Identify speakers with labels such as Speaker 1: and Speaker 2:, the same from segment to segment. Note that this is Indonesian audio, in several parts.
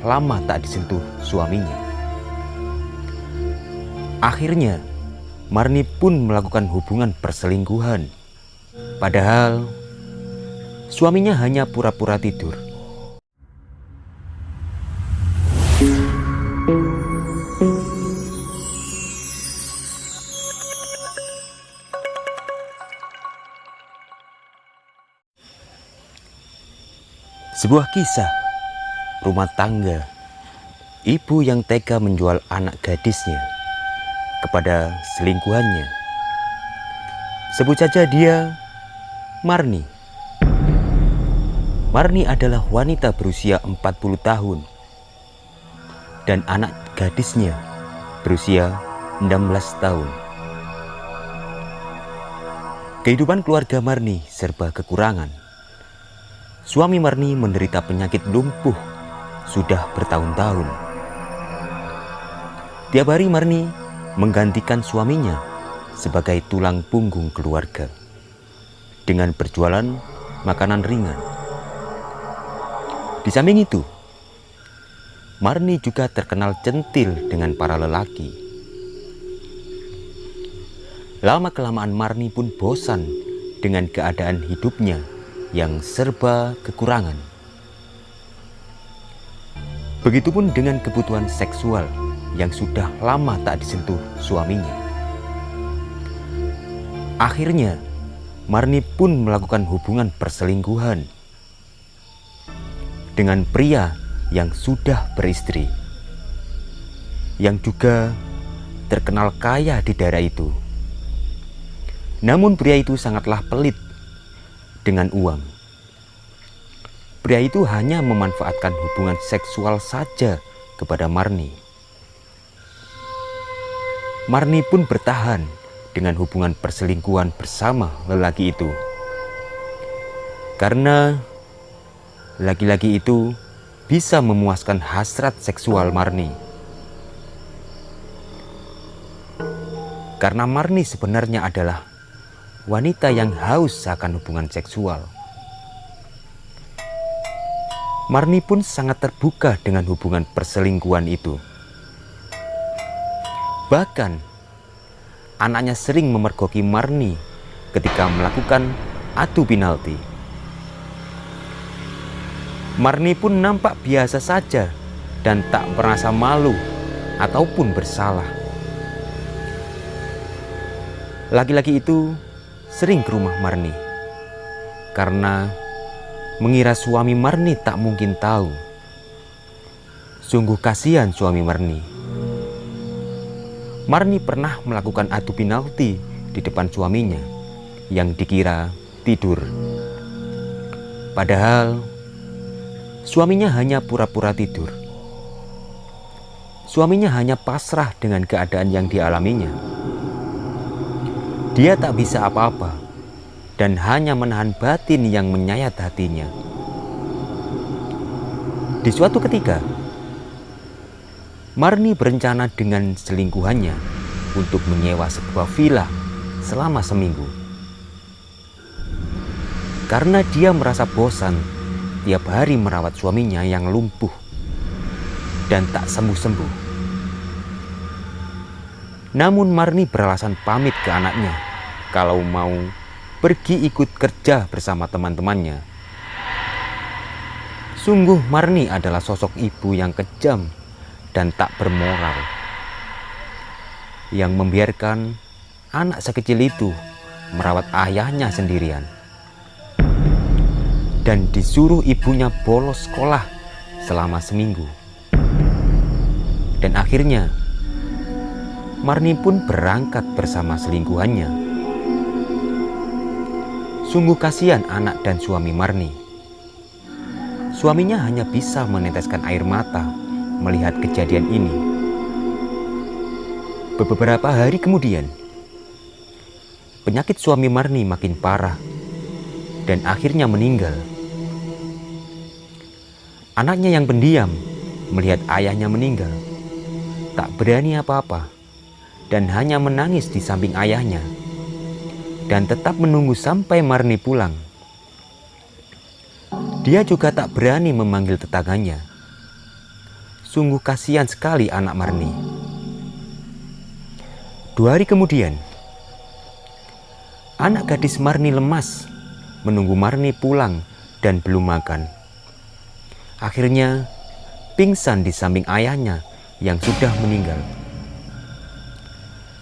Speaker 1: lama tak disentuh suaminya. Akhirnya, Marni pun melakukan hubungan perselingkuhan. Padahal, suaminya hanya pura-pura tidur. Sebuah kisah rumah tangga, ibu yang tega menjual anak gadisnya kepada selingkuhannya. Sebut saja dia Marni. Marni adalah wanita berusia 40 tahun dan anak gadisnya berusia 16 tahun. Kehidupan keluarga Marni serba kekurangan. Suami Marni menderita penyakit lumpuh sudah bertahun-tahun. Tiap hari Marni menggantikan suaminya sebagai tulang punggung keluarga dengan berjualan makanan ringan. Di samping itu, Marni juga terkenal centil dengan para lelaki. Lama-kelamaan Marni pun bosan dengan keadaan hidupnya yang serba kekurangan. Begitupun dengan kebutuhan seksual yang sudah lama tak disentuh suaminya. Akhirnya, Marni pun melakukan hubungan perselingkuhan dengan pria yang sudah beristri, yang juga terkenal kaya di daerah itu. Namun pria itu sangatlah pelit dengan uang. Pria itu hanya memanfaatkan hubungan seksual saja kepada Marni. Marni pun bertahan dengan hubungan perselingkuhan bersama lelaki itu, karena laki-laki itu bisa memuaskan hasrat seksual Marni. Karena Marni sebenarnya adalah wanita yang haus akan hubungan seksual. Marni pun sangat terbuka dengan hubungan perselingkuhan itu. Bahkan, anaknya sering memergoki Marni ketika melakukan adu penalti. Marni pun nampak biasa saja dan tak merasa malu ataupun bersalah. Laki-laki itu sering ke rumah Marni karena mengira suami Marni tak mungkin tahu. Sungguh kasihan suami Marni. Marni pernah melakukan adu penalti di depan suaminya yang dikira tidur. Padahal suaminya hanya pura-pura tidur. Suaminya hanya pasrah dengan keadaan yang dialaminya. Dia tak bisa apa-apa dan hanya menahan batin yang menyayat hatinya. Di suatu ketika, Marni berencana dengan selingkuhannya untuk menyewa sebuah villa selama seminggu. Karena dia merasa bosan tiap hari merawat suaminya yang lumpuh dan tak sembuh-sembuh. Namun Marni beralasan pamit ke anaknya kalau mau pergi ikut kerja bersama teman-temannya. Sungguh Marni adalah sosok ibu yang kejam dan tak bermoral, yang membiarkan anak sekecil itu merawat ayahnya sendirian dan disuruh ibunya bolos sekolah selama seminggu. Dan akhirnya Marni pun berangkat bersama selingkuhannya. Sungguh kasihan anak dan suami Marni. Suaminya hanya bisa meneteskan air mata melihat kejadian ini. Beberapa hari kemudian, penyakit suami Marni makin parah dan akhirnya meninggal. Anaknya yang pendiam melihat ayahnya meninggal, tak berani apa-apa dan hanya menangis di samping ayahnya dan tetap menunggu sampai Marni pulang. Dia juga tak berani memanggil tetangganya. Sungguh kasihan sekali anak Marni. 2 hari kemudian, anak gadis Marni lemas menunggu Marni pulang dan belum makan. Akhirnya pingsan di samping ayahnya yang sudah meninggal.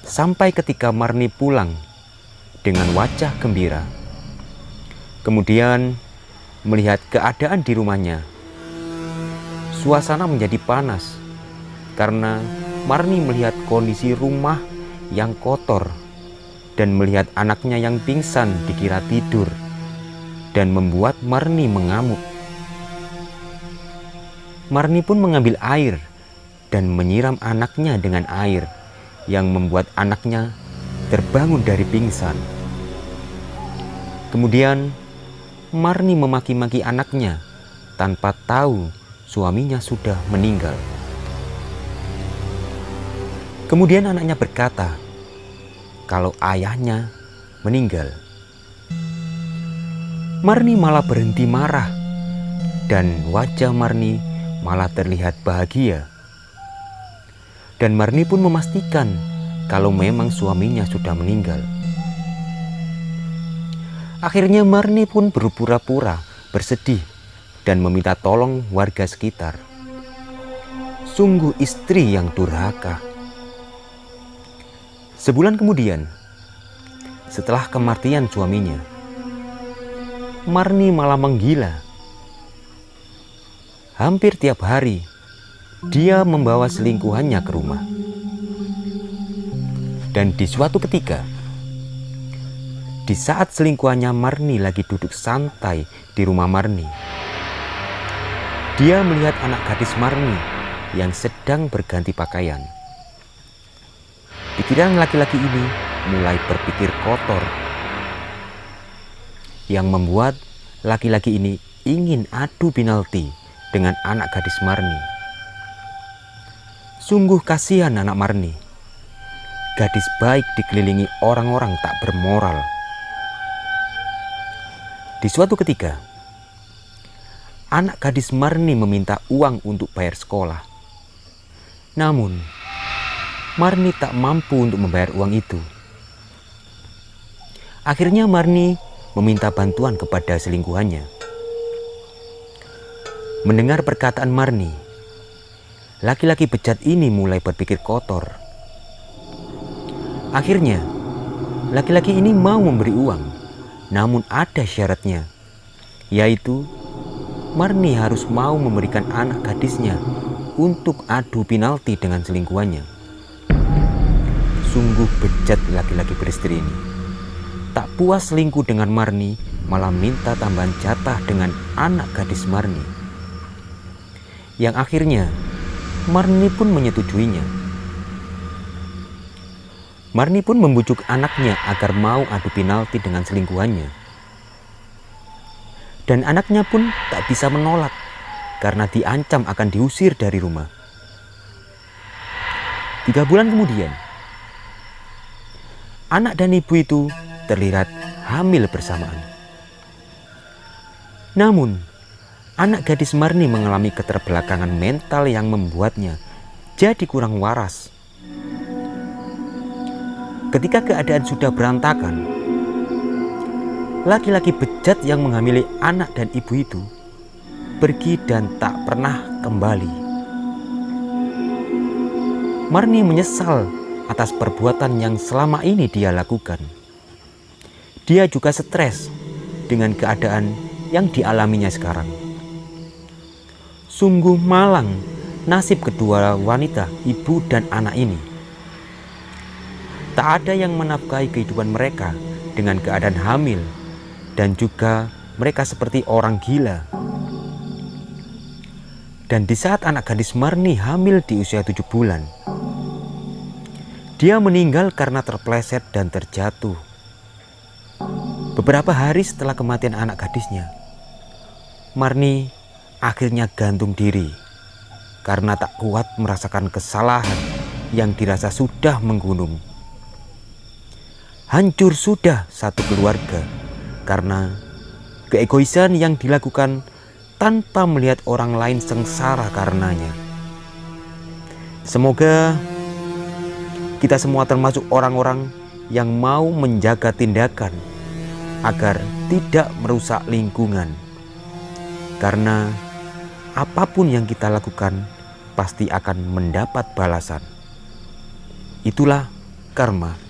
Speaker 1: Sampai ketika Marni pulang dengan wajah gembira. Kemudian melihat keadaan di rumahnya, suasana menjadi panas karena Marni melihat kondisi rumah yang kotor dan melihat anaknya yang pingsan dikira tidur, dan membuat Marni mengamuk. Marni pun mengambil air dan menyiram anaknya dengan air yang membuat anaknya terbangun dari pingsan. Kemudian Marni memaki-maki anaknya tanpa tahu suaminya sudah meninggal. Kemudian anaknya berkata kalau ayahnya meninggal. Marni malah berhenti marah dan wajah Marni malah terlihat bahagia. Dan Marni pun memastikan kalau memang suaminya sudah meninggal. Akhirnya Marni pun berpura-pura bersedih dan meminta tolong warga sekitar. Sungguh istri yang durhaka. Sebulan kemudian, setelah kematian suaminya, Marni malah menggila. Hampir tiap hari dia membawa selingkuhannya ke rumah. Dan di suatu ketika, di saat selingkuhannya Marni lagi duduk santai di rumah Marni, dia melihat anak gadis Marni yang sedang berganti pakaian. Pikiran laki-laki ini mulai berpikir kotor, yang membuat laki-laki ini ingin adu penalti dengan anak gadis Marni. Sungguh kasihan anak Marni, gadis baik dikelilingi orang-orang tak bermoral. Di suatu ketika, anak gadis Marni meminta uang untuk bayar sekolah. Namun, Marni tak mampu untuk membayar uang itu. Akhirnya Marni meminta bantuan kepada selingkuhannya. Mendengar perkataan Marni, laki-laki bejat ini mulai berpikir kotor. Akhirnya, laki-laki ini mau memberi uang, namun ada syaratnya, yaitu Marni harus mau memberikan anak gadisnya untuk adu penalti dengan selingkuhannya. Sungguh bejat laki-laki beristri ini. Tak puas selingkuh dengan Marni, malah minta tambahan jatah dengan anak gadis Marni. Yang akhirnya Marni pun menyetujuinya. Marni pun membujuk anaknya agar mau adu penalti dengan selingkuhannya. Dan anaknya pun tak bisa menolak karena diancam akan diusir dari rumah. 3 bulan kemudian, anak dan ibu itu terlihat hamil bersamaan. Namun, anak gadis Marni mengalami keterbelakangan mental yang membuatnya jadi kurang waras. Ketika keadaan sudah berantakan, laki-laki bejat yang menghamili anak dan ibu itu pergi dan tak pernah kembali. Marni menyesal atas perbuatan yang selama ini dia lakukan. Dia juga stres dengan keadaan yang dialaminya sekarang. Sungguh malang nasib kedua wanita, ibu dan anak ini. Tak ada yang menafkahi kehidupan mereka dengan keadaan hamil, dan juga mereka seperti orang gila. Dan di saat anak gadis Marni hamil di usia 7 bulan, dia meninggal karena terpleset dan terjatuh. Beberapa hari setelah kematian anak gadisnya, Marni akhirnya gantung diri karena tak kuat merasakan kesalahan yang dirasa sudah menggunung. Hancur sudah satu keluarga karena keegoisan yang dilakukan tanpa melihat orang lain sengsara karenanya. Semoga kita semua termasuk orang-orang yang mau menjaga tindakan agar tidak merusak lingkungan. Karena apapun yang kita lakukan pasti akan mendapat balasan. Itulah karma.